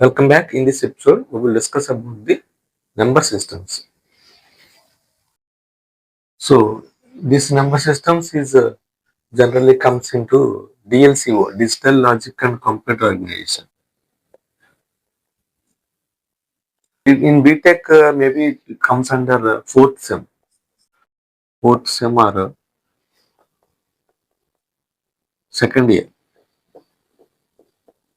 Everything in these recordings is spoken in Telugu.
Welcome back. In this episode, we will discuss about the number systems. So, this number systems is generally comes into DLCO, Digital Logic and Computer Organization. In BTech, maybe it comes under fourth sem or second year.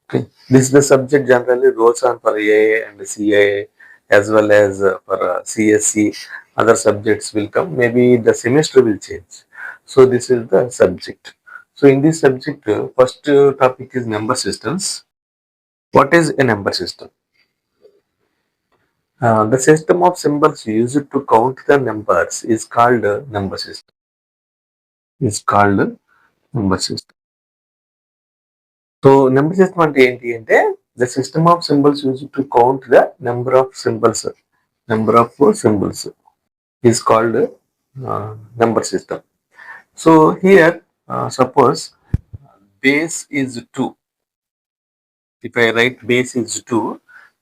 Okay, this is the subject generally rolls on for AA and CA as well as for CSC. Other subjects will come. Maybe the semester will change. So this is the subject. So in this subject, first topic is number systems. What is a number system? The system of symbols used to count the numbers is called a number system. Is called a number system. So number system అంటే ఏంటి అంటే the system of symbols used to count the number of symbols is called number system. So here suppose base is 2. If I write base is 2,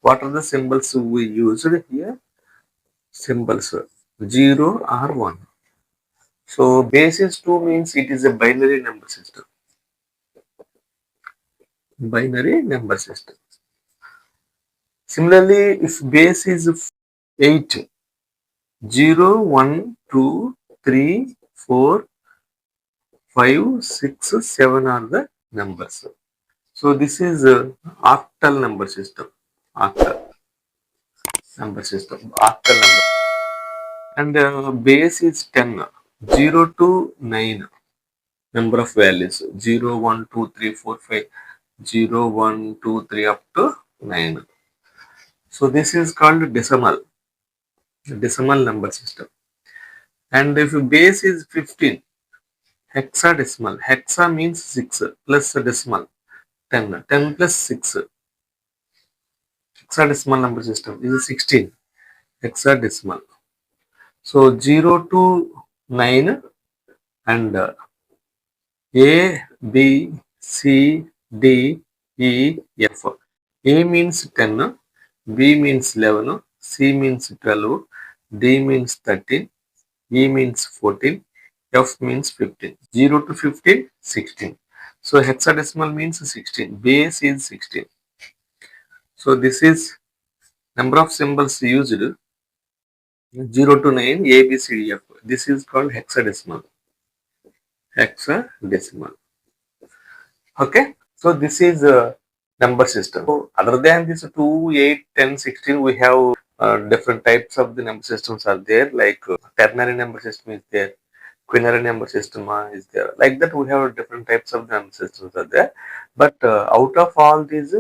what are the symbols we used here? Symbols 0 or 1. So base is 2 means it is a binary number system. Binary number system. Similarly, if base is 8, 0, 1, 2, 3, 4, 5, 6, 7 are the numbers. So this is octal number system. Octal number system. Octal number. And base is 10. 0 to 9. Number of values. 0, 1, 2, 3, 4, 5. 0, 1, 2, 3 up to 9. So this is called decimal. Decimal number system. And if base is 15. Hexadecimal. Hexa means 6 plus decimal 10. 10 plus 6. Hexadecimal number system is 16. Hexadecimal. So 0 to 9 and A, B, C, D, E, F. A means 10, B means 11, C means 12, D means 13, E means 14, F means 15. 0 to 15, 16. So hexadecimal means 16. Base is 16. So this is number of symbols used 0 to 9, A, B, C, D, F. This is called hexadecimal. Hexadecimal. Okay. So this is a number system. So other than this 2, 8, 10, 16, we have different types of the number systems are there, like ternary number system is there, quinary number system is there. Like that we have different types of number systems are there. But out of all these,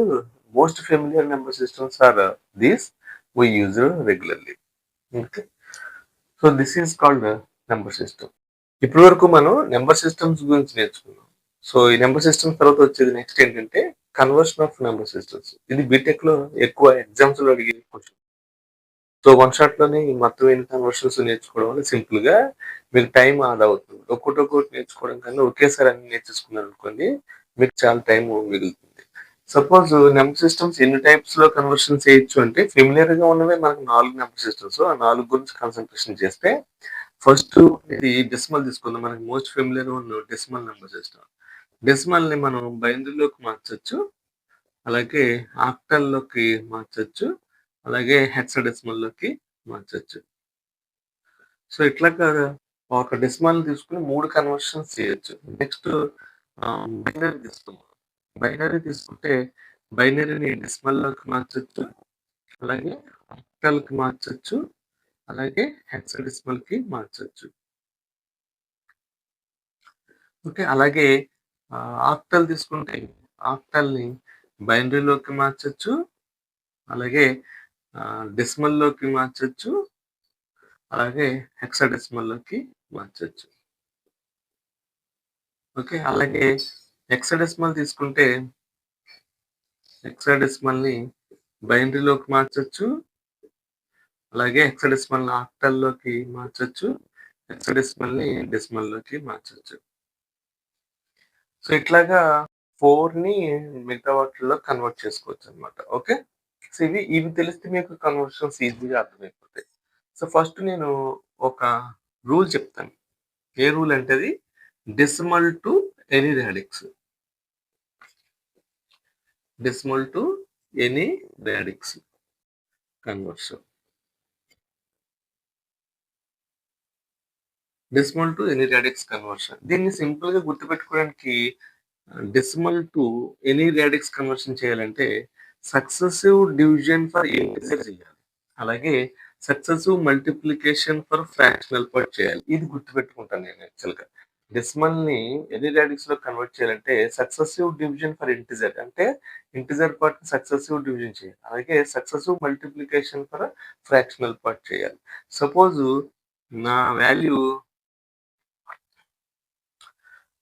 most familiar number systems are these we use regularly. Okay. So this is called number system. ఇప్పటి వరకు మనం నెంబర్ సిస్టమ్స్ గురించి నేర్చుకున్నాం. సో ఈ నెంబర్ సిస్టమ్స్ తర్వాత వచ్చేది నెక్స్ట్ ఏంటంటే కన్వర్షన్ ఆఫ్ నెంబర్ సిస్టమ్స్. ఇది బీటెక్ లో ఎక్కువ ఎగ్జామ్స్ లో అడిగే క్వశ్చన్. సో వన్ షాట్ లోనే ఈ మొత్తం ఎన్ని కన్వర్షన్స్ నేర్చుకోవడం వల్ల సింపుల్ గా మీకు టైం ఆదా అవుతుంది. ఒక్కొక్కటి నేర్చుకోవడం కన్నా ఒకేసారి అన్ని నేర్చేసుకున్నారు అనుకోండి మీకు చాలా టైం మిగులుతుంది. సపోజ్ నెంబర్ సిస్టమ్స్ ఎన్ని టైప్స్ లో కన్వర్షన్ చేయొచ్చు అంటే ఫెమిలియర్ గా ఉన్నవే మనకు 4 నెంబర్ సిస్టమ్స్. ఆ 4 గురించి కాన్సన్ట్రేషన్ చేస్తే ఫస్ట్ ఇది డెసిమల్ తీసుకుందాం. మనకి మోస్ట్ ఫెమిలియర్ ఉన్న డెసిమల్ నెంబర్ సిస్టమ్. డెసిమల్ ని మనం బైనరీలోకి మార్చొచ్చు, అలాగే ఆక్టల్ లోకి మార్చొచ్చు, అలాగే హెక్సాడెసిమల్ లోకి మార్చొచ్చు. సో ఇట్లాగా ఒక డెసిమల్ తీసుకుని 3 కన్వర్షన్స్ చేయొచ్చు. నెక్స్ట్ బైనరీ తీసుకుందాం. బైనరీ తీసుకుంటే బైనరీని డెసిమల్ లోకి మార్చొచ్చు, అలాగే ఆక్టల్ కి మార్చొచ్చు, అలాగే హెక్సాడెసిమల్ కి మార్చొచ్చు. ఓకే. అలాగే ఆక్టల్ తీసుకుంటే ఆక్టల్ ని బైనరీలోకి మార్చొచ్చు, అలాగే డెసిమల్ లోకి మార్చొచ్చు, అలాగే హెక్సాడెసిమల్ లోకి మార్చొచ్చు. ఓకే. అలాగే హెక్సాడెసిమల్ తీసుకుంటే హెక్సాడెసిమల్ ని బైనరీలోకి మార్చొచ్చు, అలాగే హెక్సాడెసిమల్ ని ఆక్టల్ లోకి మార్చొచ్చు, హెక్సాడెసిమల్ ని డెసిమల్ లోకి మార్చొచ్చు. సో ఇట్లాగా 4 ని మిగతా వాటిల్లో కన్వర్ట్ చేసుకోవచ్చు అనమాట. ఓకే. సో ఇవి తెలిస్తే మీకు కన్వర్షన్స్ ఈజీగా అర్థమైపోతాయి. సో ఫస్ట్ నేను ఒక రూల్ చెప్తాను. ఏ రూల్ అంటే అది decimal to any radix. Decimal to any radix conversion. Decimal to any radix conversion. దీన్ని సింపుల్ గా గుర్తుపెట్టుకోవడానికి decimal to any radix conversion చేయాలంటే సక్సెసివ్ డివిజన్ ఫర్ ఇంటిజర్ చేయాలి. అలాగే successive multiplication for fractional part చేయాలి. ఇది గుర్తుపెట్టుకుంటాను నేను యాక్చువల్‌గా. డెసిమల్ ని ఎనీ రాడిక్స్ లో కన్వర్ట్ చేయాలంటే సక్సెసివ్ డివిజన్ ఫర్ ఇంటిజర్ అంటే ఇంటిజర్ పార్ట్ సక్సెసివ్ డివిజన్ చేయాలి. అలాగే successive multiplication for fractional part చేయాలి. సపోజ్ నా వాల్యూ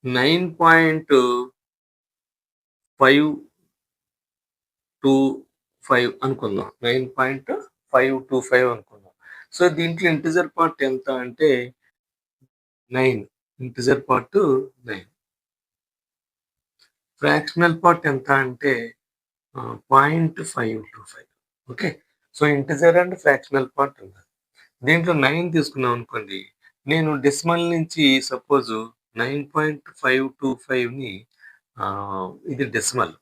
9.525 అనుకుందాం. 9.525 అనుకుందాం. సో దీంట్లో ఇంటిజర్ పార్ట్ ఎంత అంటే 9. Integer part 9. ఫ్రాక్షనల్ పార్ట్ ఎంత అంటే 0.525. Okay. So integer and fractional part ఉంది. దీంట్లో 9 తీసుకున్నాం అనుకోండి. నేను డెసిమల్ నుంచి సపోజ్ 9.525ని ఇది డెసిమల్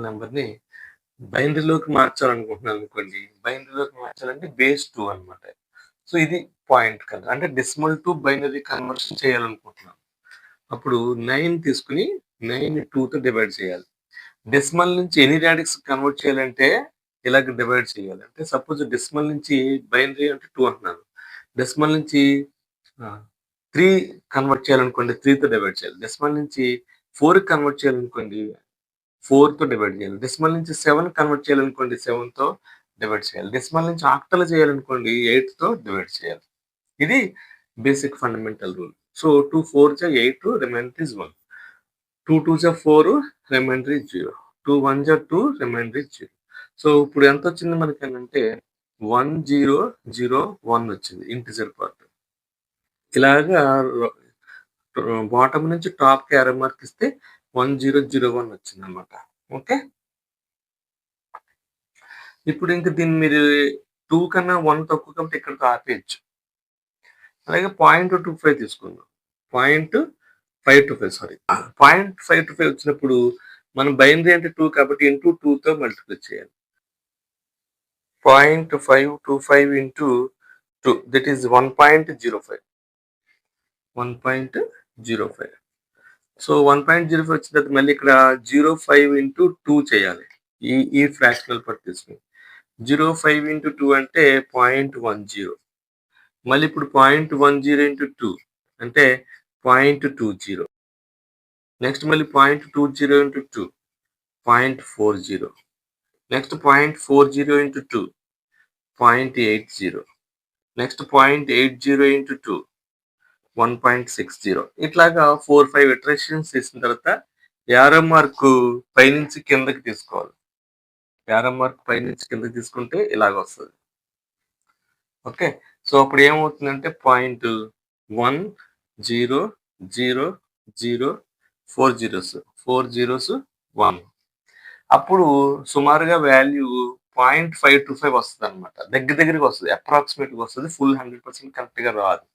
నెంబర్‌ని బైనరీలోకి మార్చాలనుకుంటున్నాను అనుకోండి. బైనరీలోకి మార్చాలంటే బేస్ 2 అన్నమాట. సో ఇది పాయింట్ కదా. అంటే డెసిమల్ టు బైనరీ కన్వర్షన్ చేయాలనుకుంటున్నాను. అప్పుడు 9 తీసుకొని 9ని 2తో డివైడ్ చేయాలి. డెసిమల్ నుంచి ఎనీ రాడిక్స్ కన్వర్ట్ చేయాలంటే ఇలాగ డివైడ్ చేయాలి. అంటే సపోజ్ డెసిమల్ నుంచి బైనరీ అంటే 2 అంటున్నాను. డెసిమల్ నుంచి 3 కన్వర్ట్ చేయాలనుకోండి 3తో డివైడ్ చేయాలి. డెసిమల్ నుంచి 4కి కన్వర్ట్ చేయాలనుకోండి 4తో డివైడ్ చేయాలి. డెసిమల్ నుంచి 7 కన్వర్ట్ చేయాలనుకోండి 7తో డివైడ్ చేయాలి. డెసిమల్ నుంచి ఆక్టల్ చేయాలనుకోండి 8తో డివైడ్ చేయాలి. ఇది బేసిక్ ఫండమెంటల్ రూల్. సో 2 4 జా 8 రిమైండర్ ఇస్ 1. 2 2 జా 4 రిమైండర్ ఇస్ 0. 2 1 జా 2 రిమైండర్ ఇస్ 0. సో ఇప్పుడు ఎంత వచ్చింది మనకేంటంటే 1001 వచ్చింది ఇంటిజర్ పార్ట్. ఇలాగా బాటమ్ నుంచి టాప్ కి యారో మార్క్ ఇస్తే 1001 వచ్చింది అనమాట. ఓకే. ఇప్పుడు ఇంక దీన్ని మీరు 2 కన్నా 1 తక్కువ కాబట్టి ఇక్కడితో ఆపేయచ్చు. అలాగే 0.25 తీసుకుందాం. 0.525 సారీ. 0.525 వచ్చినప్పుడు మనం బైనరీ అంటే 2 కాబట్టి ఇంటూ 2తో మల్టిప్లై చేయాలి. 0.525 ఇంటూ 2 దట్ ఈస్ 1.05. 1.05. సో 1.05 వచ్చిన తర్వాత మళ్ళీ ఇక్కడ 05 ఇంటూ 2 చేయాలి. ఈ ఫ్రాక్షనల్ పార్ట్ తీసుకుని 05 ఇంటూ 2 అంటే 0.10. మళ్ళీ ఇప్పుడు 0.10 ఇంటూ 2 అంటే 0.20. నెక్స్ట్ మళ్ళీ 0.20 into 2 0.40. Next 0.40 into 2 0.80. Next 0.80 into 2 1.60. ఇట్లాగా 4-5 ఇటరేషన్స్ చేసిన తర్వాత యారో మార్క్ పైనుంచి కిందకి తీసుకోవాలి. యారో మార్క్ పైనుంచి కిందకి తీసుకుంటే ఇలాగ వస్తుంది. ఓకే. సో అప్పుడు ఏమవుతుందంటే 0.1000 4 జీరోస్ 1. అప్పుడు సుమారుగా వాల్యూ 0.525 వస్తుంది అనమాట. దగ్గరగా వస్తుంది. అప్రాక్సిమేట్గా వస్తుంది. ఫుల్ 100% కరెక్ట్ గా రాదు.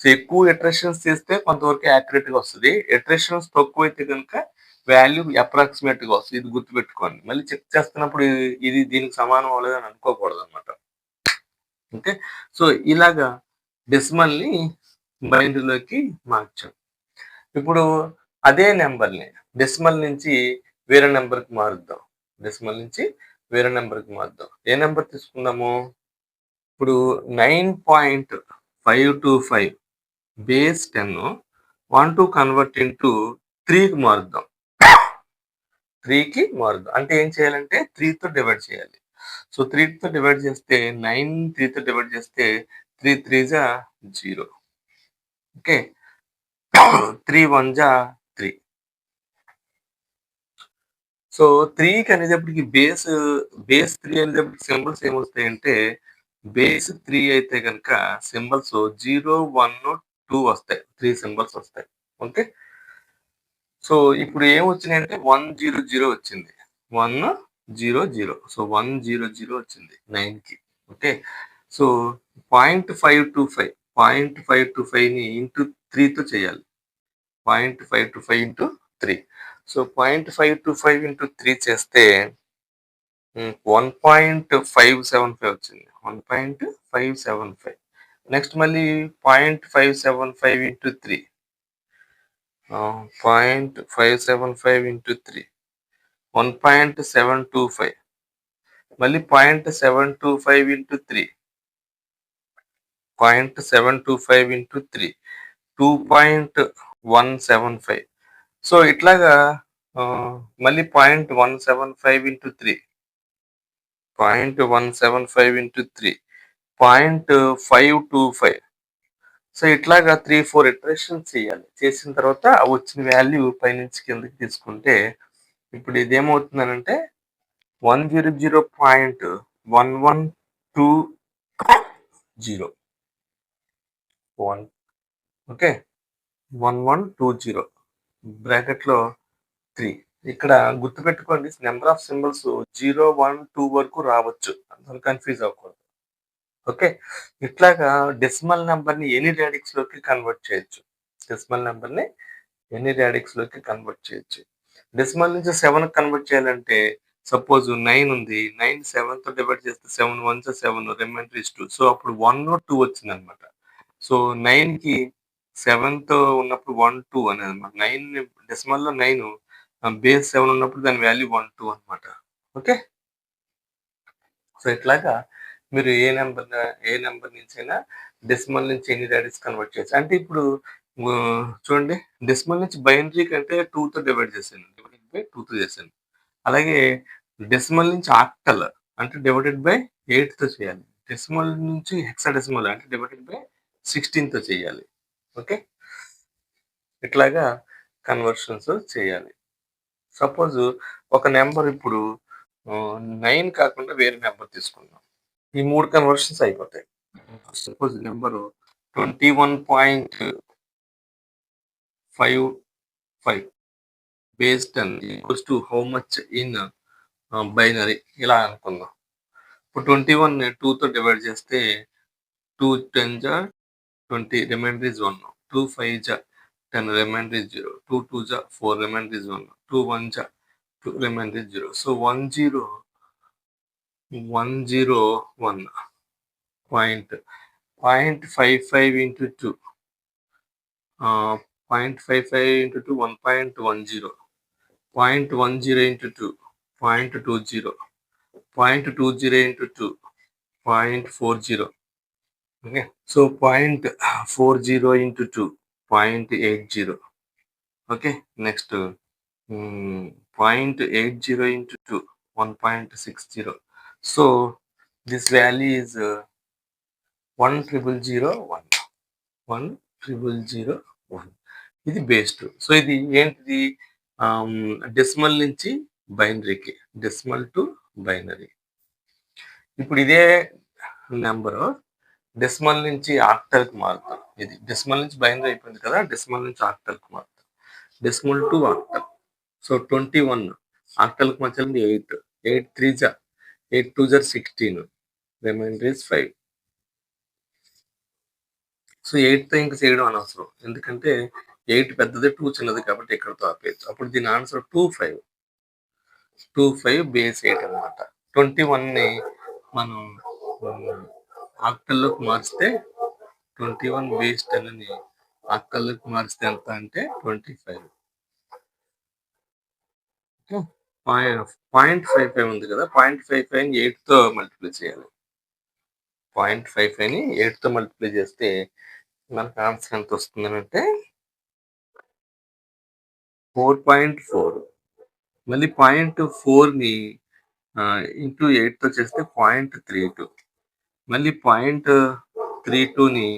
సో ఎక్కువ ఇటరేషన్స్ చేస్తే కొంతవరకు యాక్యురేట్ గా వస్తుంది. ఇటరేషన్స్ తక్కువ అయితే కనుక వాల్యూ అప్రాక్సిమేట్ గా వస్తుంది. ఇది గుర్తుపెట్టుకోండి. మళ్ళీ చెక్ చేస్తున్నప్పుడు ఇది దీనికి సమానం అవ్వలేదు అని అనుకోకూడదు అనమాట. ఓకే. సో ఇలాగా డెసిమల్ ని బైనరీలోకి మార్చాం. ఇప్పుడు అదే నెంబర్ని డెసిమల్ నుంచి వేరే నెంబర్కి మారుద్దాం. డెసిమల్ నుంచి వేరే నెంబర్కి మారుద్దాం. ఏ నెంబర్ తీసుకుందాము? ఇప్పుడు 9.525 base 10 want to convert into 3కి మారుద్దాం. 3కి మారుద్దాం అంటే ఏం చేయాలంటే 3తో డివైడ్ చేయాలి. సో 3తో డివైడ్ చేస్తే 9 3తో డివైడ్ చేస్తే 3 3 జా 0. ఓకే. 3 1 జా 3. సో 3కి అనేటప్పటికి బేస్ 3 అనేటప్పటికి సింబల్స్ ఏమొస్తాయంటే బేస్ 3 అయితే కనుక సింబల్స్ 0 1 2 వస్తాయి. 3 సింబల్స్ వస్తాయి. ఓకే. సో ఇప్పుడు ఏమొచ్చినాయంటే 100 వచ్చింది. 1 0 సో 100 వచ్చింది 9కి. ఓకే. సో 0.525ని ఇంటూ 3తో చేయాలి. 0.525 ఇంటూ 3. సో 0.525 ఇంటూ 3 చేస్తే 1.575 వచ్చింది. 1.575. నెక్స్ట్ మళ్ళీ 0.575 ఇంటూ 3. 0.575 ఇంటూ 3. 1.725. మళ్ళీ 0.725 ఇంటూ 3. 0.725 ఇంటూ 3. 2.175. సో ఇట్లాగా మళ్ళీ 0.175 ఇంటూ 3. 0.175 ఇంటూ 3. 0.525. సో ఇట్లాగా 3-4 ఇటరేషన్స్ చేయాలి. చేసిన తర్వాత వచ్చిన వాల్యూ పైనుంచి కిందకి తీసుకుంటే ఇప్పుడు ఇదేమవుతుందనంటే 100.1120. ఓకే. 1120 బ్రాకెట్‌లో 3. ఇక్కడ గుర్తుపెట్టుకోండి నెంబర్ ఆఫ్ సింబల్స్ 0, 1, 2 వరకు రావచ్చు. అందరూ కన్‌ఫ్యూజ్ అవ్వకూడదు. ఓకే. ఇట్లాగా డెసిమల్ నంబర్‌ని ఎనీ రాడిక్స్‌లోకి కన్వర్ట్ చేయొచ్చు. డెసిమల్ నంబర్‌ని ఎనీ రాడిక్స్‌లోకి కన్వర్ట్ చేయొచ్చు. డెసిమల్ నుంచి 7కి కన్వర్ట్ చేయాలంటే సపోజ్ 9 ఉంది. 9 7తో డివైడ్ చేస్తే 7 1 7 రిమైండర్ ఇస్ 2. సో అప్పుడు 1 2 వచ్చిందనమాట. సో 9కి 7తో ఉన్నప్పుడు 1 2 అనేదన్నమాట. 9 డెసిమల్‌లో 9 బేస్ 7 ఉన్నప్పుడు దాని వాల్యూ 1 2 అనమాట. ఓకే. సో ఇట్లాగా మీరు ఏ నెంబర్ నుంచైనా డెసిమల్ నుంచి ఎన్ని రాడిక్స్ కన్వర్ట్ చేయొచ్చు. అంటే ఇప్పుడు చూడండి డెసిమల్ నుంచి బైనరీ కంటే 2తో డివైడ్ చేశాను. డివైడెడ్ బై 2తో చేశాను. అలాగే డెసిమల్ నుంచి ఆక్టల్ అంటే డివైడెడ్ బై 8తో చేయాలి. డెసిమల్ నుంచి హెక్సాడెసిమల్ అంటే డివైడెడ్ బై 16తో చేయాలి. ఓకే. ఇట్లాగా కన్వర్షన్స్ చేయాలి. సపోజ్ ఒక నెంబర్ ఇప్పుడు 9 కాకుండా వేరే నెంబర్ తీసుకుందాం. ఈ 3 కన్వర్షన్స్ అయిపోతాయి. Suppose number 21.55 base 10 equals to how much in binary ఇలా అనుకుందాం. ఇప్పుడు 21 2తో డివైడ్ చేస్తే 2 10 జా 20 రిమైండర్ ఇస్ 1. 2 5 జా 10 రిమైండర్ ఇస్ 0. 2 2 జా 4 రిమైండర్ ఇస్ 1. 2 1 జా 2 remainder is 0. So 101 0.55 into 2. 0.55 into 2 1.10. 0.10 into 2 0.20. 0.20 into 2 0.40. Okay. So 0.40 into 2 0.80. Okay. Next 0.80 into 2 1.60. So this value is 10001. 10001. ఇది బేస్ 2. సో ఇది ఏంటిది డెసిమల్ నుంచి బైనరీకి, డెసిమల్ టు బైనరీ. ఇప్పుడు ఇదే నెంబరు డెసిమల్ నుంచి ఆక్టల్కి మారుతాం. ఇది డెసిమల్ నుంచి బైనరీ అయిపోయింది కదా, డెసిమల్ నుంచి ఆక్టల్కి మారుతాం. Decimal to octal. సో 21 ఆక్టల్కి మధ్యలో 8. 8 3 జా 8 2 జా 16. Remainder is 5. సో 8తో ఇంక చేయడం అనవసరం. ఎందుకంటే 8 పెద్దది, 2 చిన్నది కాబట్టి ఇక్కడతో ఆపేయచ్చు. అప్పుడు దీని ఆన్సర్ 25. 25 బేస్ 8 అనమాట. 21ని మనం ఆక్టల్లోకి మార్చితే 21 బేస్ 10ని ఆక్టల్లోకి మార్చితే ఎంత అంటే 25. 0.55 ఉంది కదా, 0.55ని 8తో మల్టిప్లై చేయాలి. 0.55ని 8తో మల్టిప్లై చేస్తే మనకు ఆన్సర్ ఎంత వస్తుందనంటే 4.4. మళ్ళీ 0.4ని ఇంటూ 8తో చేస్తే 0.32. మళ్ళీ 0.32ని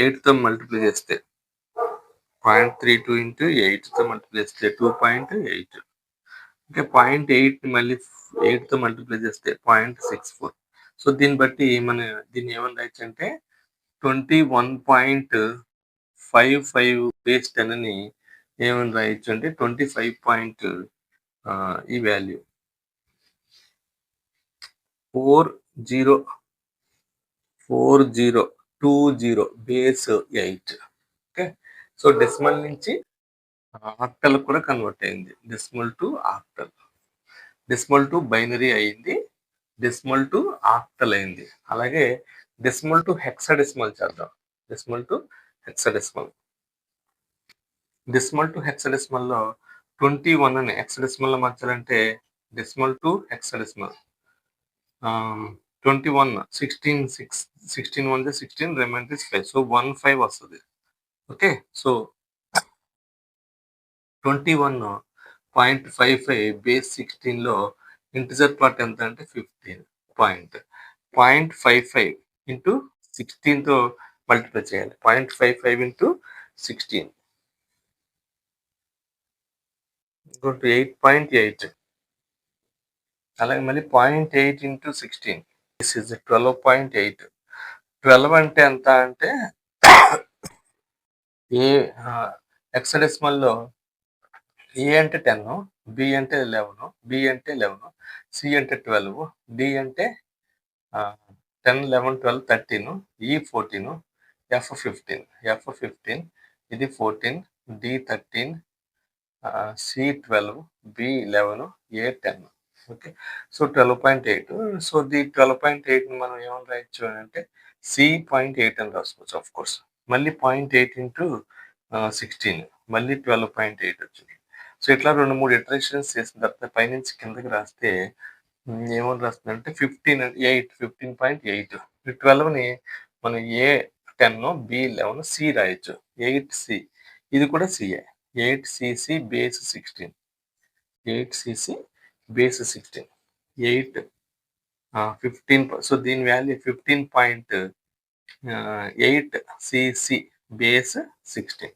8తో మల్టిప్లై చేస్తే 0.32 ఇంటూ 8తో మల్టిప్లై చేస్తే 2.8. ఇంకా 0.8ని మళ్ళీ 8తో మల్టిప్లై చేస్తే 0.64. సో దీన్ని బట్టి దీన్ని ఏమని రాయొచ్చు అంటే 21.55 బేస్ 10ని ఏమని రాయొచ్చు అంటే 25 ఈ value 4020 base 8. Okay, so decimal నుంచి ఆక్టల్ కూడా కన్వర్ట్ అయింది. Decimal to octal, decimal to binary అయింది, డెసిమల్ టు ఆక్టల్ అయింది. అలాగే డెసిమల్ టు హెక్సాడెసిమల్ చేద్దాం. Decimal to hexadecimal, decimal to hexadecimal లో 21 అని హెక్సాడెసిమల్ లో మార్చాలంటే decimal to hexadecimal 21 16 1 16 remainder is 5, so 15 వస్తుంది. ఓకే, సో 21.55 బేస్ 16 లో ఇంటిజర్ పార్ట్ ఎంత అంటే 15. 0.55 ఇంటూ 16 తో మల్టిప్లై చేయాలి. 0.55 ఇంటూ 16 8.8. అలాగే మళ్ళీ 0.8 ఇంటూ 16 దిస్ ఇస్ 12.8. 12 అంటే ఎంత అంటే ఏ హెక్సాడెసిమల్ లో ఏ అంటే 10, బి అంటే 11, బి అంటే 11, సి అంటే 12, డి అంటే 10 11 12 13, ఈ 14, ఎఫ్ 15, ఇది 14, D 13, C 12, B 11, A 10. Okay, so 12.8. So the 12.8 మనం ఏమని రాయొచ్చు అంటే సి 0.8 అని రాసుకోవచ్చు. ఆఫ్ కోర్స్ మళ్ళీ 0.8 ఇంటూ 16 మళ్ళీ 12.8 వచ్చింది. సో ఇట్లా 2-3 ఇటరేషన్స్ చేసిన తర్వాత పైనుంచి కిందకి రాస్తే ఏమని రాస్తుందంటే 15.8. 12ని మనం ఏ 10, బి 11, సి రాయొచ్చు. 8C, ఇది కూడా CA. 8cc base 16, 8cc base 16, 8 15. So దీని వాల్యూ 15.8cc బేస్ 16.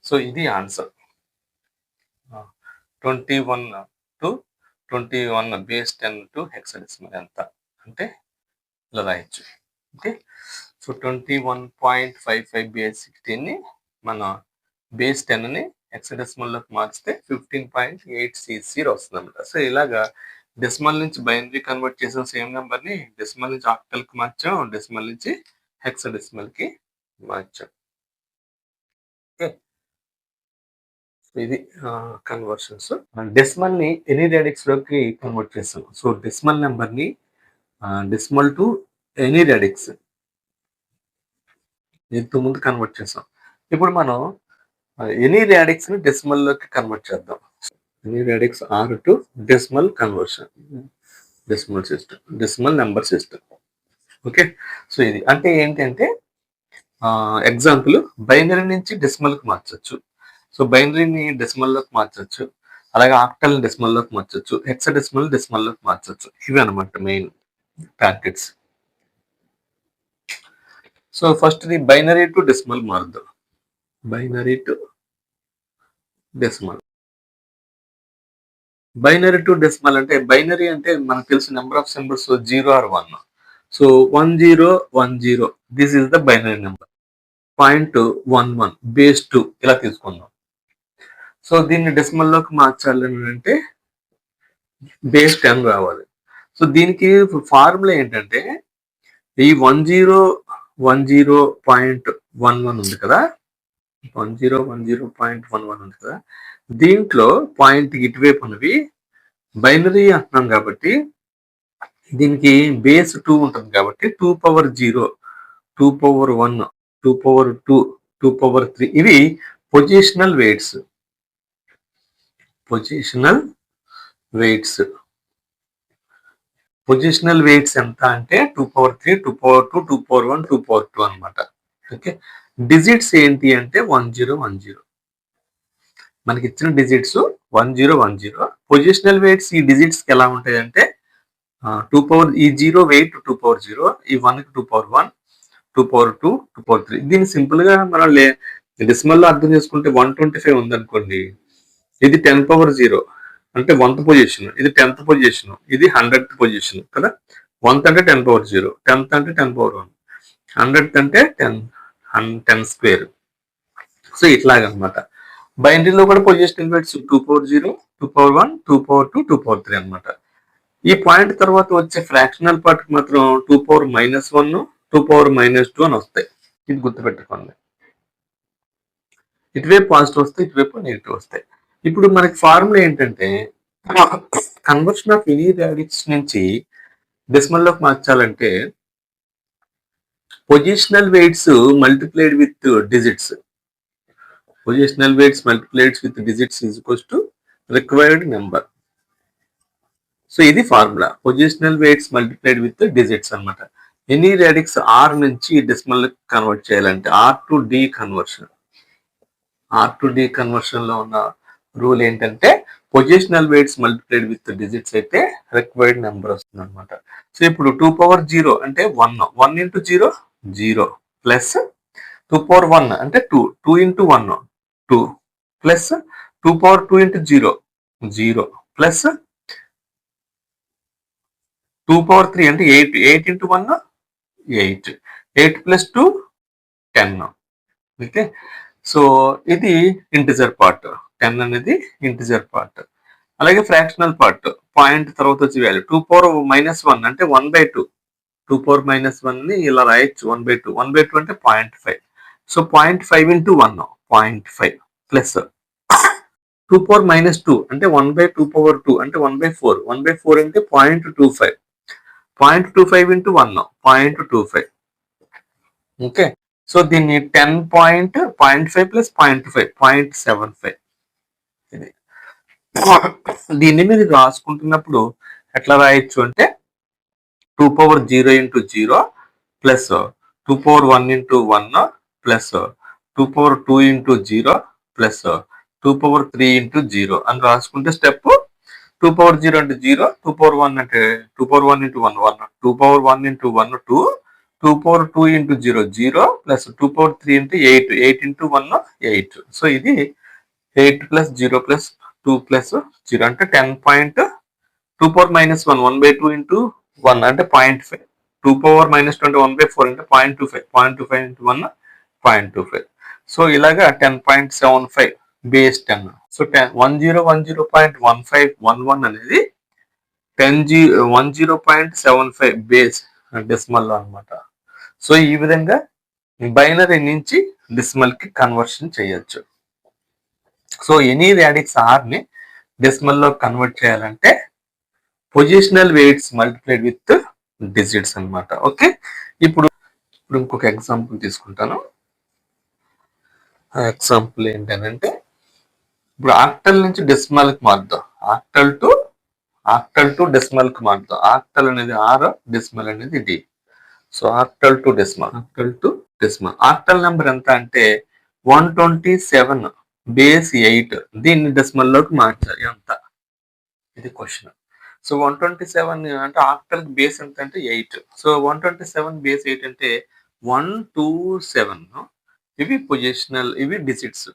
సో ఇది ఆన్సర్. 21 బేస్ 10 టు హెక్సాడెసిమల్ ఎంత అంటే ఇలా రాయొచ్చు. ఓకే, సో 21.55 బేస్ 16ని మన బేస్ 10ని హెక్సాడెసిమల్లోకి మార్చితే 15.8cc వస్తుంది అనమాట. సో ఇలాగా డెసిమల్ నుంచి బైనరీ కన్వర్ట్ చేసిన సేమ్ నెంబర్ని డెసిమల్ నుంచి ఆక్టల్కి మార్చాం, డెసిమల్ నుంచి హెక్సాడెసిమల్కి మార్చాం. ఓకే, ఇది కన్వర్షన్స్. డెసిమల్ ని ఎనీ రాడిక్స్ లోకి కన్వర్ట్ చేస్తాం. సో డెసిమల్ నెంబర్ ని డెసిమల్ టు ఎనీ రాడిక్స్ ఇంత ముందు కన్వర్ట్ చేస్తాం. ఇప్పుడు మనం ఎనీ రాడిక్స్ ని డెసిమల్ లోకి కన్వర్ట్ చేద్దాం. Any radix or to decimal conversion, decimal system, decimal number system. Okay, so ఇది అంటే ఏంటంటే ఎగ్జాంపుల్ బైనరీ నుంచి డెసిమల్కి మార్చచ్చు. సో బైనరీని డెసిమల్లోకి మార్చచ్చు, అలాగే ఆక్టల్ డెసిమల్లోకి మార్చచ్చు, హెక్సాడెసిమల్ డెసిమల్లోకి మార్చచ్చు. ఇవి అనమాట main targets. So first the binary to decimal మారుద్దాం. Binary to decimal. Binary to decimal అంటే బైనరీ అంటే మనకు తెలుసు number of symbols 0 or 1. So 1010 this is the binary number. 0.11 base 2 ఇలా తీసుకుందాం. సో దీన్ని డెసిమల్ లోకి మార్చాలని అంటే బేస్ 10 రావాలి. సో దీనికి ఫార్ములా ఏంటంటే ఈ 1010.11 ఉంది కదా, 1010.11 ఉంది కదా, దీంట్లో పాయింట్ ఇటువైపు ఉన్నవి బైనరీ అంటున్నాం కాబట్టి దీనికి బేస్ 2 ఉంటుంది కాబట్టి 2 పవర్ 0, 2 పవర్ 1, 2 పవర్ 2, 2 పవర్ 3 ఇవి positional weights. Positional weights, positional weights ఎంత అంటే 2 పవర్ 3, 2 పవర్ 2, 2 పవర్ 1, 2 పవర్ 2 అనమాట. ఓకే, డిజిట్స్ ఏంటి అంటే 1010. మనకి ఇచ్చిన డిజిట్స్ 1010. పొజిషనల్ వెయిట్స్ ఈ డిజిట్స్ కి ఎలా ఉంటాయి అంటే 2 పవర్ ఈ 0 వెయిట్ 2 పవర్ 0, ఈ 1 కి 2 పవర్ 1, 2 పవర్ 2, 2 పవర్ 3. దీన్ని సింపుల్ గా మనం డెసిమల్ లో అర్థం చేసుకుంటే 125 ఉందనుకోండి, ఇది 10 పవర్ 0 అంటే 1th పొజిషన్, ఇది 10th పొజిషన్, ఇది 100th పొజిషన్ కదా. 1th అంటే 10 పవర్ 0, 10th అంటే 10 పవర్ 1, 100th అంటే 10 స్క్వేర్. సో ఇట్లాగనమాట. బైనరీలో కూడా positional weights 2 power 0, 2 power 1, 2 power 2, 2 power 3 అనమాట. ఈ పాయింట్ తర్వాత వచ్చే ఫ్రాక్షనల్ పార్ట్ మాత్రం 2⁻−1 2⁻−2 అని వస్తాయి. ఇది గుర్తుపెట్టుకోండి. ఇటువైపు పాజిటివ్ వస్తాయి, ఇటువైపు నెగిటివ్ వస్తాయి. ఇప్పుడు మనకి ఫార్ములా ఏంటంటే కన్వర్షన్ ఆఫ్ ఎనీ రాడిక్స్ నుంచి డెసిమల్ లోకి మార్చాలంటే positional weights multiplied with digits. Positional weights multiplied with digits is equals to required number. So ఇది formula, positional weights multiplied with digits అనమాట. ఎనీ రాడిక్స్ ఆర్ నుంచి డెసిమల్ కన్వర్ట్ చేయాలంటే R to D conversion. R to D conversion లో ఉన్న రూల్ ఏంటంటే positional weights multiplied with digits అయితే రిక్వైర్డ్ నెంబర్ వస్తుంది అనమాట. సో ఇప్పుడు 2⁻0 అంటే 1, 1 ఇంటూ 0 0 ప్లస్ 2⁻1 అంటే 2, 2 ఇంటూ 1 2 ప్లస్ 2⁻2 ఇంటూ 0 0 ప్లస్ 2⁻3 అంటే 8, 8 ఇంటూ 1 8, 8 ప్లస్ 2 10. ఓకే, సో ఇది ఇంటిజర్ పార్ట్, 10 అనేది ఇంటిజర్ పార్ట్. అలాగే ఫ్రాక్షనల్ పార్ట్ పాయింట్ తర్వాత వచ్చి వాల్యూ 2⁻−1 అంటే 1/2. 2⁻−1 ని ఇలా రాయొచ్చు 1/2. 1/2 అంటే 0.5. సో 0.5 ఇంటూ 1 0.5 ప్లస్ 2⁻−2 అంటే 1/2 అంటే 1/4. 1/4 అంటే 0.25. 0.25 ఇంటూ 1 0.25. ఓకే, సో దీన్ని 10.05 ప్లస్ 0.5 0.75. ఇది దీన్ని మీరు రాసుకుంటున్నప్పుడు ఎట్లా రాయొచ్చు అంటే 2⁻0 into 0 plus 2⁻1 into 1 plus 2⁻2 into 0 plus 2⁻3 into 0 అని రాసుకుంటే స్టెప్ 2⁻0 అంటే 0, 2⁻1 అంటే 2⁻1 into 1 1, 2⁻1 into 1 2, 2⁻2 into 0 0 plus 2⁻3 into 8, 8 into 1 8. So ఇది 8 ప్లస్ 0 ప్లస్ 2 ప్లస్ 0 అంటే 10. 2⁻−1 1/2 ఇంటూ 1 అంటే 0.5. 2⁻−2 అంటే 1/4 అంటే 0.25. 0.25 ఇంటూ 1 0.25. సో ఇలాగా 10.75 బేస్ 10. సో 10.1511 అనేది 10.75 బేస్ డెసిమల్ అనమాట. సో ఈ విధంగా బైనరీ నుంచి డెసిమల్ కి కన్వర్షన్ చేయొచ్చు. సో ఎనీ రాడిక్స్ ఆర్ ని డెసిమల్ లో కన్వర్ట్ చేయాలంటే positional weights multiplied with digits అనమాట. ఓకే, ఇప్పుడు ఇంకొక ఎగ్జాంపుల్ తీసుకుంటాను. ఆ ఎగ్జాంపుల్ ఏంటంటే ఇప్పుడు ఆక్టల్ నుంచి డెసిమల్ కి మారుద్దాం. ఆక్టల్ టు డెసిమల్ కి మారుద్దాం. ఆక్టల్ అనేది ఆర్, డెసిమల్ అనేది D. So octal to decimal. Octal number ఎంత అంటే 127 బేస్ 8. దీన్ని డెసిమల్ లోకి మార్చాలి ఎంత, ఇది క్వశ్చన్. సో 127 అంటే ఆక్టల్ బేస్ ఎంత అంటే 8. సో 127 బేస్ 8 అంటే 127 ఇవి పొజిషనల్, ఇవి డిజిట్స్.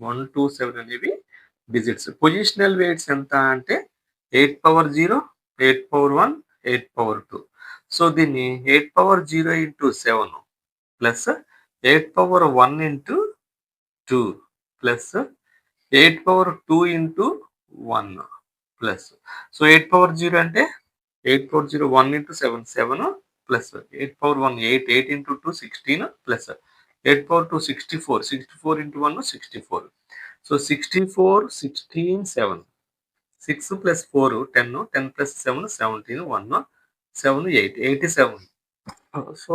127 అనేవి డిజిట్స్. పొజిషనల్ వెయిట్స్ ఎంత అంటే 8⁻0 8⁻1 8⁻2. సో దీన్ని 8⁻0 into 7 plus 8⁻1 into 2 plus 8⁻2 into 1 plus. So 8⁻0 అంటే 8⁻0 1 into 7 7 plus 8⁻1 8 8 into 2 16 plus 8⁻2 64 64 into 1 64. So 64 16 7 6 plus 4 10 10 plus 7 17 1 7 8 87. So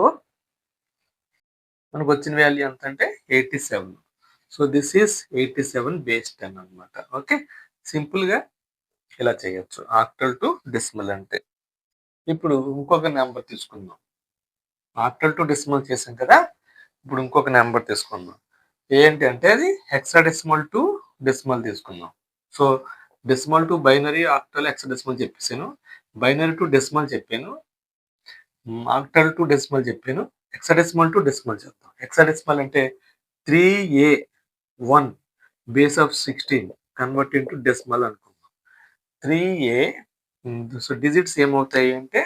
మనకు వచ్చిన వాల్యూ ఎంత అంటే 87. సో దిస్ ఈస్ 87 బేస్ 10 అనమాట. ఓకే, సింపుల్ గా ఇలా చేయొచ్చు ఆక్టల్ టు డెసిమల్ అంటే. ఇప్పుడు ఇంకొక నెంబర్ తీసుకుందాం. ఆక్టల్ టు డెసిమల్ చేసాం కదా, ఇప్పుడు ఇంకొక నెంబర్ తీసుకుందాం. ఏంటి అంటే అది హెక్సాడెసిమల్ టు డెసిమల్ తీసుకుందాం. So decimal to binary, octal, hexadecimal చెప్పేసాను. బైనరీ టు డెసిమల్ చెప్పాను, ఆక్టల్ టు డెసిమల్ చెప్పాను. హెక్సాడెసిమల్ టు డెసిమల్ చెప్తాం. హెక్సాడెసిమల్ అంటే 3A1 base of 16 convert into decimal అనుకుందాం. 3A. సో డిజిట్స్ ఏమవుతాయి అంటే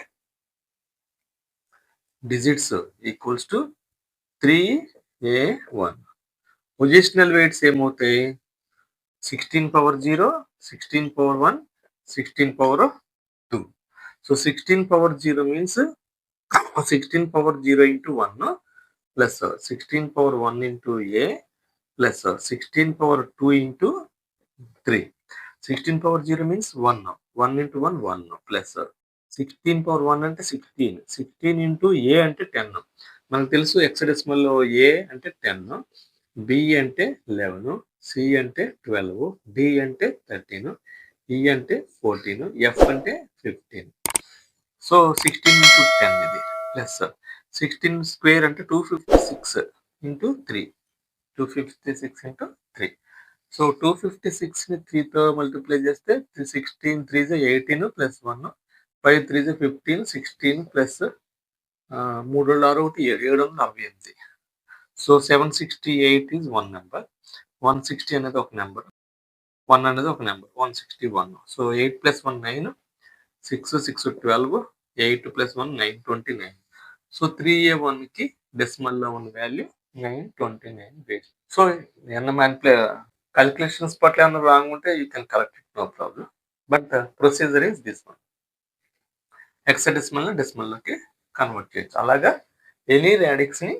digits equals to 3A1. Positional weights ఏమవుతాయి 16⁻0 16⁻1 16⁻2. So 16 power 0 means 16 power 0 into 1 plus 16 power 1 into a plus 16 power 2 into 3. 16 power 0 means 1. 1 into 1 1 plus 16 power 1 అంటే 16. 16 into a అంటే 10. మనకు తెలుసు హెక్సాడెసిమల్ లో a అంటే 10, b అంటే 11, c అంటే 12, d అంటే 13, e అంటే 14, f అంటే 15. సో 16 into 10 ఇది ప్లస్ 16 స్క్వేర్ అంటే 256 into 3. 256 into 3. సో 256 ని 3 తో మల్టిప్లై చేస్తే 16 3 18 plus 1 5 3 15 16 plus 3 6 1 748. So 768 is one number. 160 అనేది ఒక నెంబర్, 1 అనేది ఒక నెంబర్, 161. So 8 plus 1 9, 6 6 12, 8 plus 1 9 29. సో 3a1కి డెసిమల్ లో ఉన్న వాల్యూ 929 బేస్. సో ఏమన్నా calculations పట్ల ఏమన్నా రాంగ్ ఉంటే you can correct it, no problem. But procedure is this one. Hexadecimal ని డెసిమల్ లోకి కన్వర్ట్ చేయొచ్చు. అలాగా ఎనీ రాడిక్స్ ని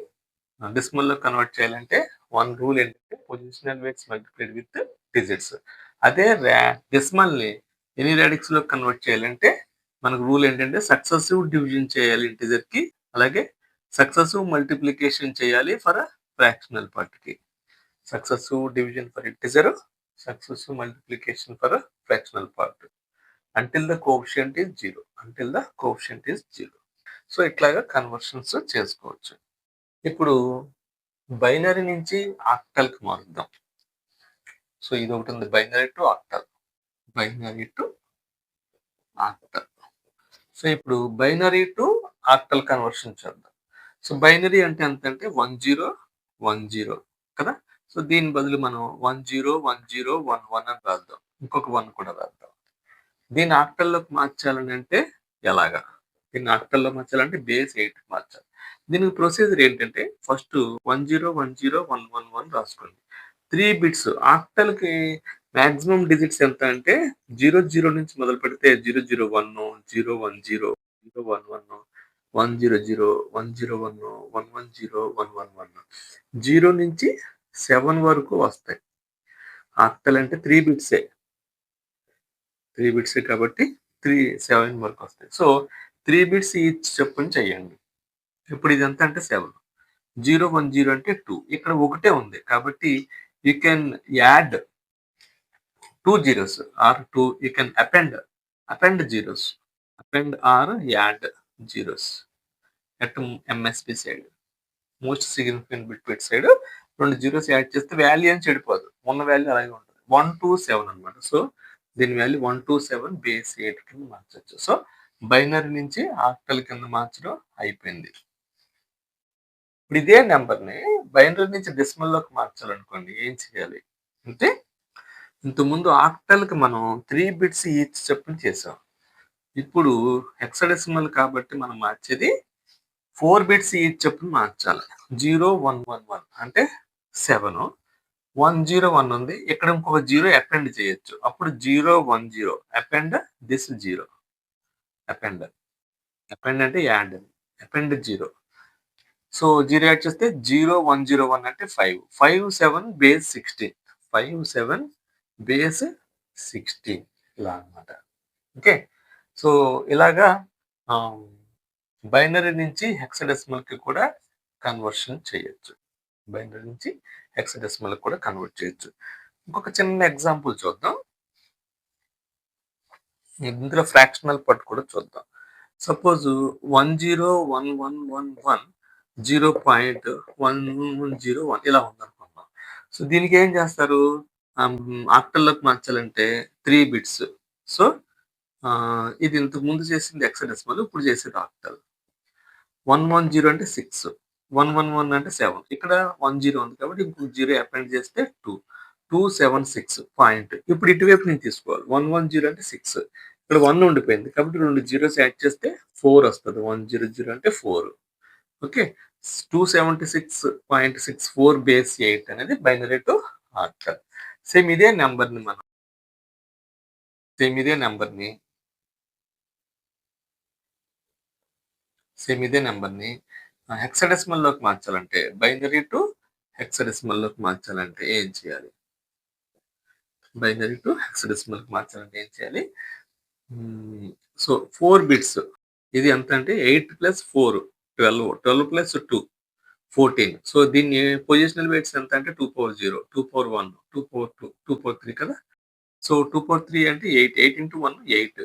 డెసిమల్ లో కన్వర్ట్ చేయాలంటే వన్ రూల్ ఏంటంటే positional weights multiplied with digits. అదే డెసిమల్ ని ఎనీ రాడిక్స్ లో కన్వర్ట్ చేయాలంటే మనకు రూల్ ఏంటంటే సక్సెసివ్ డివిజన్ చేయాలి ఇంటిజర్ కి, అలాగే సక్సెసివ్ మల్టిప్లికేషన్ చేయాలి ఫర్ ఫ్రాక్షనల్ పార్ట్ కి. Successive division for integer, successive multiplication for a fractional part until the coefficient is 0. Until the coefficient is 0. So ఇట్లాగా కన్వర్షన్స్ చేసుకోవచ్చు. ఇప్పుడు బైనరీ నుంచి ఆక్టల్ కి మారుద్దాం. సో ఇది ఒకటి ఉంది, binary to octal. Binary to octal. So ఇప్పుడు బైనరీ టు ఆక్టల్ కన్వర్షన్ చేద్దాం. సో బైనరీ అంటే ఎంత అంటే 1010 కదా. సో దీని బదులు మనం 101011 అని రాద్దాం, ఇంకొక 1 కూడా రాద్దాం. దీన్ని ఆక్టల్లోకి మార్చాలని అంటే ఎలాగా? దీన్ని ఆక్టల్లో మార్చాలంటే బేస్ 8 మార్చాలి. దీనికి ప్రొసీజర్ ఏంటంటే ఫస్ట్ 10101111 రాసుకోండి. 3 బిట్స్. ఆక్టల్కి మాక్సిమం డిజిట్స్ ఎంత అంటే 00 నుంచి మొదలు పెడితే 001 010 011 100 101 110 111 0 నుంచి 7 వరకు వస్తాయి. ఆక్టల్ అంటే 3 బిట్సే, 3 బిట్సే కాబట్టి 7 వరకు వస్తాయి. సో 3 బిట్స్ ఈచ్ చెప్పని చెయ్యండి. ఇప్పుడు ఇది ఎంత అంటే 7. 010 అంటే 2. ఇక్కడ ఒకటే ఉంది కాబట్టి you can add 2 zeros or 2, you can append zeros, append or add zeros at MSB side, most significant bit side. 2 zeros add చేస్తే వాల్యూ ఏం చెడిపోదు, ఉన్న వాల్యూ అలాగే ఉంటుంది. 127 అనమాట. సో దీని వాల్యూ 127 బేస్ 8 కింద మార్చచ్చు. సో బైనరీ నుంచి ఆక్టల్ కింద మార్చడం అయిపోయింది. ఇప్పుడు ఇదే నెంబర్ని బైనరీ నుంచి డెసిమల్ లోకి మార్చాలనుకోండి, ఏం చేయాలి అంటే ఇంతకుముందు ఆక్టల్కి మనం 3 బిట్స్ ఈచ్ చెప్పని చేసాం. ఇప్పుడు హెక్సాడెసిమల్ కాబట్టి మనం మార్చేది 4 బిట్స్ ఈచ్ చెప్పని మార్చాలి. 0111 అంటే 7, 101 ఉంది, ఇక్కడ ఇంకొక 0 అపెండ్ చేయొచ్చు. అప్పుడు 010 అపెండ్ దిస్ 0, అపెండ్ అంటే యాడ్, అపెండ్ 0. సో 0 యాడ్ చేస్తే 0101 అంటే 5, 57 బేస్ 16, 57 బేస్ 16 ఇలా అనమాట. ఓకే. సో ఇలాగా బైనరీ నుంచి హెక్సాడెసిమల్ కి కూడా కన్వర్షన్ చేయొచ్చు. బైనరీ నుంచి హెక్సాడెసిమల్ కూడా కన్వర్ట్ చేయొచ్చు. ఇంకొక చిన్న ఎగ్జాంపుల్ చూద్దాం. ఇందులో ఫ్రాక్షనల్ పార్ట్ కూడా చూద్దాం. సపోజ్ 101111 0.1101 ఇలా ఉందనుకుందాం. సో దీనికి ఏం చేస్తారు? ఆక్టల్లోకి మార్చాలంటే 3 బిట్స్. సో ఇది ఇంతకు ముందు చేసింది హెక్సాడెసిమల్, ఇప్పుడు చేసేది ఆక్టల్. 110 అంటే 6, 111 అంటే 7, ఇక్కడ 10 ఉంది కాబట్టి ఇంకొక 0 అపెండ్ చేస్తే 2, 276 పాయింట్. ఇప్పుడు ఇటువైపు నుంచి తీసుకోవాలి. 110 అంటే 6, ఇక్కడ 1 ఉండిపోయింది కాబట్టి 2 zeros యాడ్ చేస్తే 4 వస్తుంది. 100 అంటే 4. ఓకే. 276.64 బేస్ 8 అనేది బైనరీ టు ఆక్టల్. సేమ్ ఇదే నెంబర్ని సేమ్ ఇదే నెంబర్ని హెక్సాడెసిమల్ లోకి మార్చాలంటే, బైనరీ టు హెక్సాడెసిమల్ లోకి మార్చాలంటే ఏం చేయాలి? బైనరీ టు హెక్సాడెసిమల్ కి మార్చాలంటే ఏం చేయాలి? So 4 bits. ఇది ఎంత అంటే 8 + 4 12, 12 + 2 14. సో దీన్ని పొజిషనల్ వెయిట్స్ ఎంత అంటే 2/0, 2/1, 2/2, 2/3 కదా! సో 2/3 అంటే 8, 8 into 1 8,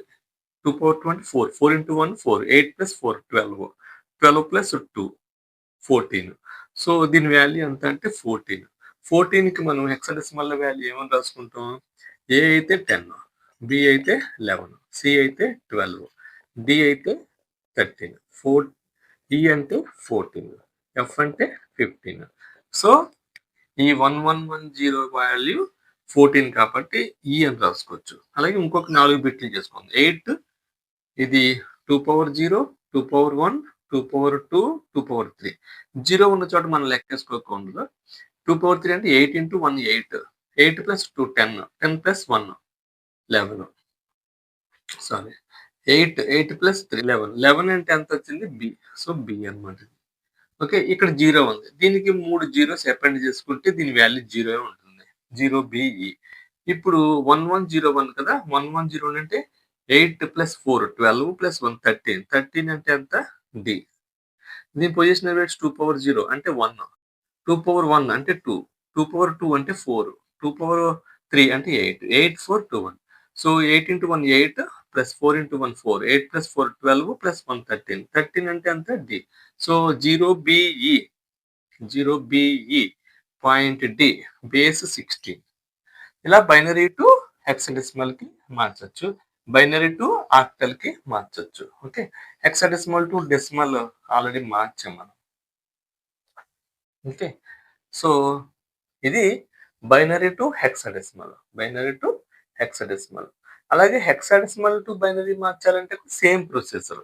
2/2 అంటే 4, 4 into 1 4, 8 + 4 12, 12 + 2 14. సో దీని వాల్యూ ఎంత అంటే 14. 14కి మనం హెక్సాడెసిమల్ వాల్యూ ఏమని రాసుకుంటాం? ఏ అయితే 10, బి అయితే 11, సి అయితే 12, డి అయితే 13, ఈ అంటే 14, ఎఫ్ అంటే 15. సో ఈ 1110 వాల్యూ 14 కాబట్టి ఈ అని రాసుకోవచ్చు. అలాగే ఇంకొక 4 బిట్లు చేసుకోండి. 8 ఇది 2/0, 2/1, 2/2, 2/3. 0 ఉన్న చోట మనం లెక్కేసుకోకూడదు. 2/3 అంటే 8 into 1 8, 8 + 2 10, 10 + 1 11. సారీ 8, 8 + 3 11. 11 అంటే ఎంత వచ్చింది? బి. సో బి అన్నమాట. ఓకే. ఇక్కడ 0 ఉంది. దీనికి 3 జీరోస్ అపెండ్ చేసుకుంటే దీని వాల్యూ 0 ఉంటుంది. 0 బిఈ. ఇప్పుడు 1101 కదా! 1101 అంటే 8 + 4 12 + 1 13. 13 అంటే ఎంత? డి. దీని పొజిషనల్ వెయిట్స్ 2/0 అంటే 1, 2/1 అంటే 2, 2/2 అంటే 4, 2/3 అంటే 8, 8, 4, 2, 1. So 8 into 1 8 + 4 into 1 4, 8 + 4 12 + 1 13. 13 అంటే ఎంత? D. So 0 B E, 0 B E point D base 16. ఇలా బైనరీ టు హెక్సాడెసిమల్ కి మార్చొచ్చు. బైనరీ టు ఆక్టల్ కి మార్చొచ్చు. Okay. Hexadecimal to decimal already మార్చాం మనం. ఓకే. సో ఇది binary to hexadecimal. Binary to hexadecimal. అలాగే హెక్సాడెసిమల్ టు బైనరీ మార్చాలంటే same procedure.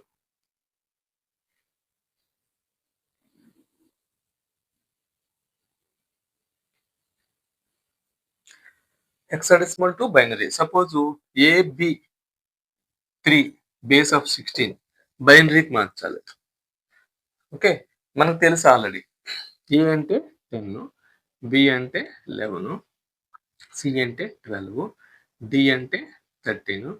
Hexadecimal to binary. Suppose AB3 base of 16 బైనరీకి మార్చాలి. ఓకే. మనకు తెలుసు ఆల్రెడీ. ఏ అంటే 10, బి అంటే 11, సి అంటే 12, డి అంటే 13,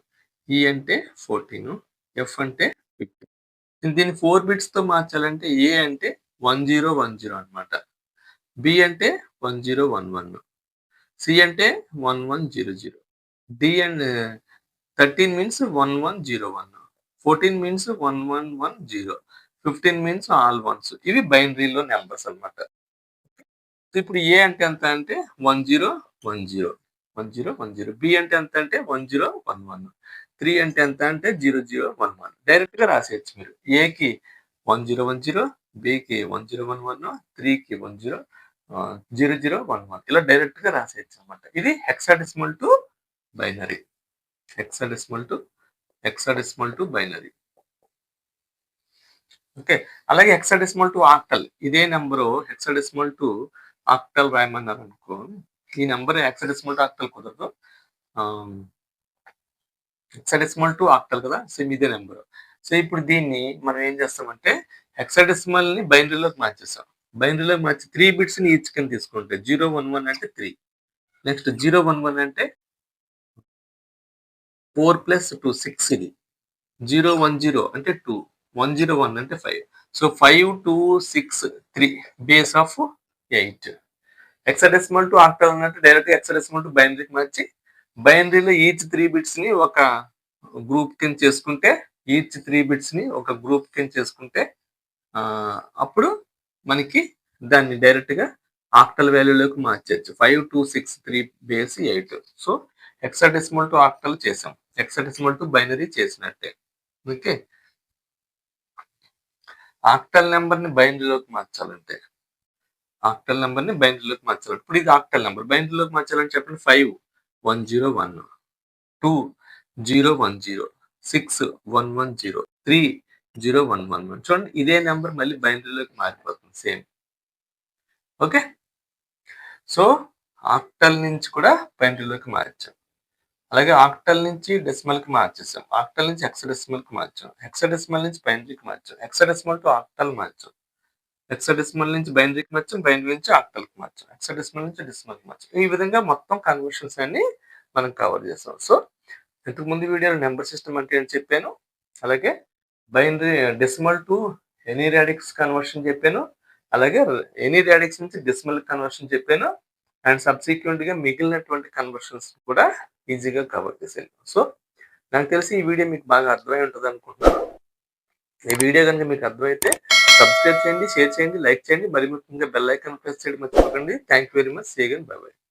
ఈ అంటే 14, ఎఫ్ అంటే 15. దీన్ని 4 బిట్స్ తో మార్చాలంటే ఏ అంటే 1010 అన్నమాట. బి అంటే 1011, సి అంటే 1100, D and 13 means 1101, 14 means 1110, 15 means all ones. ఇవి బైనరీలో నెంబర్స్ అన్నమాట. ఇప్పుడు ఏ అంటే ఎంత అంటే 1010, 1010. బి అంటే ఎంత అంటే 1011, 3 అంటే ఎంత అంటే 0011. డైరెక్ట్ గా రాసేయచ్చు మీరు. ఏకి 1010, బికి 1011, 3కి 0011. ఇలా డైరెక్ట్ గా రాసేయచ్చు అన్నమాట. ఇది hexadecimal to binary. Hexadecimal to binary. Okay. అలాగే హెక్సాడెసిమల్ టు ఆక్టల్. ఇదే నెంబరు హెక్సాడెసిమల్ టు ఆక్టల్ రాయమన్నారు అనుకో. ఈ నెంబర్ హెక్సాడెసిమల్ టు ఆక్టల్ కుదరదు. హెక్సాడెసిమల్ టు ఆక్టల్ కదా! సేమ్ ఇదే నెంబర్. సో ఇప్పుడు దీన్ని మనం ఏం చేస్తామంటే హెక్సాడెసిమల్ ని బైనరీలోకి మార్చేసాం. బైనరీలోకి మార్చి 3 బిట్స్ ని ఈచ్ కింద తీసుకుంటే 011 అంటే 3. నెక్స్ట్ 011 అంటే 4 + 2 6 ఇది. 010 అంటే 2, 101 అంటే 5. So 5, 2, 6, 3 base of 8. Hexadecimal to octal అన్నట్టు డైరెక్ట్ హెక్సాడెసిమల్ టు బైనరీకి మార్చి బైనరీలో ఈచ్ 3 బిట్స్ ని ఒక గ్రూప్ కింద చేసుకుంటే అప్పుడు మనకి దాన్ని డైరెక్ట్ గా ఆక్టల్ వాల్యూలోకి మార్చచ్చు. 5, 2, 6, 3 base 8. So hexadecimal to octal చేసాం. హెక్సాడెసిమల్ టు బైనరీ చేసినట్టే. ఓకే. ఆక్టల్ నెంబర్ ని బైనరీలోకి మార్చాలంటే ఇప్పుడు ఇది ఆక్టల్ నెంబర్ బైనరీలోకి మార్చాలంటే చెప్పండి. 5 101, 2 010, 6 110, 3 0111. చూడండి ఇదే నెంబర్ మళ్ళీ బైనరీలోకి మారిపోతుంది సేమ్. ఓకే. సో ఆక్టల్ నుంచి కూడా బైనరీలోకి మార్చాం. అలాగే ఆక్టల్ నుంచి డెసిమల్ కి మార్చేసాం. ఆక్టల్ నుంచి హెక్సాడెసిమల్ కి మార్చాం. హెక్సాడెసిమల్ నుంచి బైనరీకి మార్చాం. హెక్సాడెసిమల్ టు ఆక్టల్ మార్చాం. హెక్సాడెసిమల్ నుంచి బైనరీకి మార్చాం. బైనరీ నుంచి ఆక్టల్ కి మార్చాం. హెక్సాడెసిమల్ నుంచి డెసిమల్ కి మార్చాం. ఈ విధంగా మొత్తం కన్వర్షన్స్ అన్ని మనం కవర్ చేసాం. సో ఇంతకు ముందు వీడియోలో నెంబర్ సిస్టమ్ అంటే అని చెప్పాను. అలాగే binary decimal to any radix conversion చెప్పాను. అలాగే ఎనీ రాడిక్స్ నుంచి డెసిమల్ కన్వర్షన్ చెప్పాను. అండ్ సబ్సిక్వెంట్ గా మిగిలినటువంటి కన్వర్షన్స్ కూడా ఈజీగా కవర్ చేశాను. సో నాకు తెలిసి ఈ వీడియో మీకు బాగా అర్థమై ఉంటుంది అనుకుంటున్నాను. ఈ వీడియో కనుక మీకు అర్థమైతే సబ్స్క్రైబ్ చేయండి, షేర్ చేయండి, లైక్ చేయండి, మరి ముఖ్యంగా బెల్ ఐకాన్ ప్రెస్ చేయడం మర్చిపోకండి. Thank you very much. See you again. Bye by.